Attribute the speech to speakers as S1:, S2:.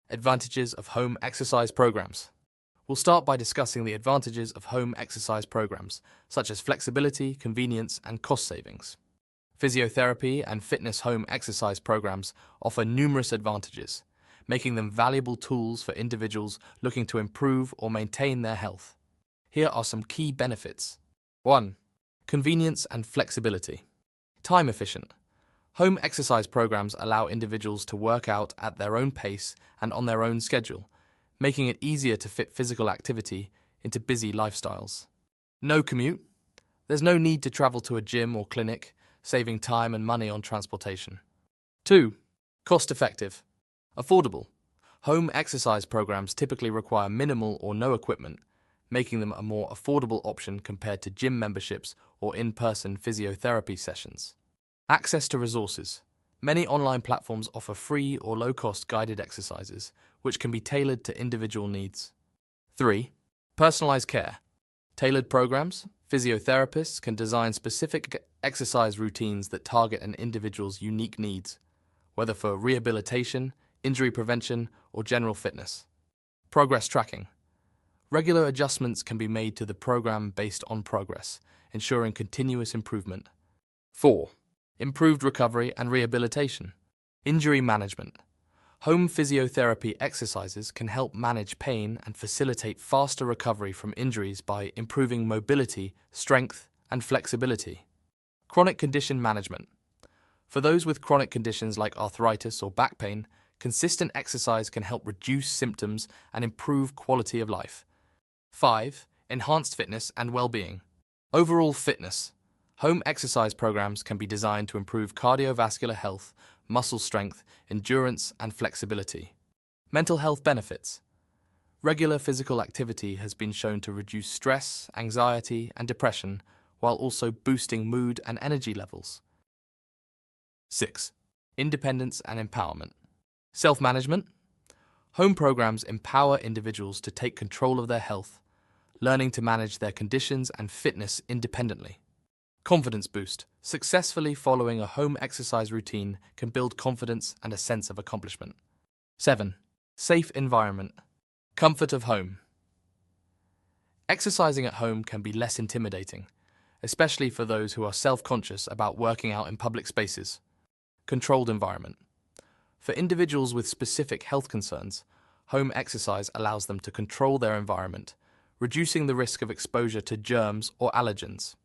S1: Advantages of home exercise programs. We'll start by discussing the advantages of home exercise programs, such as flexibility, convenience, and cost savings. Physiotherapy and fitness home exercise programs offer numerous advantages, making them valuable tools for individuals looking to improve or maintain their health. Here are some key benefits. 1. Convenience and flexibility. Time efficient. Home exercise programs allow individuals to work out at their own pace and on their own schedule, making it easier to fit physical activity into busy lifestyles. No commute. There's no need to travel to a gym or clinic, saving time and money on transportation. 2. Cost-effective. Affordable. Home exercise programs typically require minimal or no equipment, making them a more affordable option compared to gym memberships or in-person physiotherapy sessions. Access to resources. Many online platforms offer free or low-cost guided exercises, which can be tailored to individual needs. 3. Personalized care. Tailored programs. Physiotherapists can design specific exercise routines that target an individual's unique needs, whether for rehabilitation, injury prevention, or general fitness. Progress tracking. Regular adjustments can be made to the program based on progress, ensuring continuous improvement. 4. Improved recovery and rehabilitation. Injury management. Home physiotherapy exercises can help manage pain and facilitate faster recovery from injuries by improving mobility, strength, and flexibility. Chronic condition management. For those with chronic conditions like arthritis or back pain, consistent exercise can help reduce symptoms and improve quality of life. 5. Enhanced fitness and well-being. Overall fitness. Home exercise programs can be designed to improve cardiovascular health, muscle strength, endurance, and flexibility. Mental health benefits. Regular physical activity has been shown to reduce stress, anxiety, and depression, while also boosting mood and energy levels. 6. Independence and empowerment. Self-management. Home programs empower individuals to take control of their health, learning to manage their conditions and fitness independently. Confidence boost. Successfully following a home exercise routine can build confidence and a sense of accomplishment. 7. Safe environment. Comfort of home. Exercising at home can be less intimidating, especially for those who are self-conscious about working out in public spaces. Controlled environment. For individuals with specific health concerns, home exercise allows them to control their environment, reducing the risk of exposure to germs or allergens.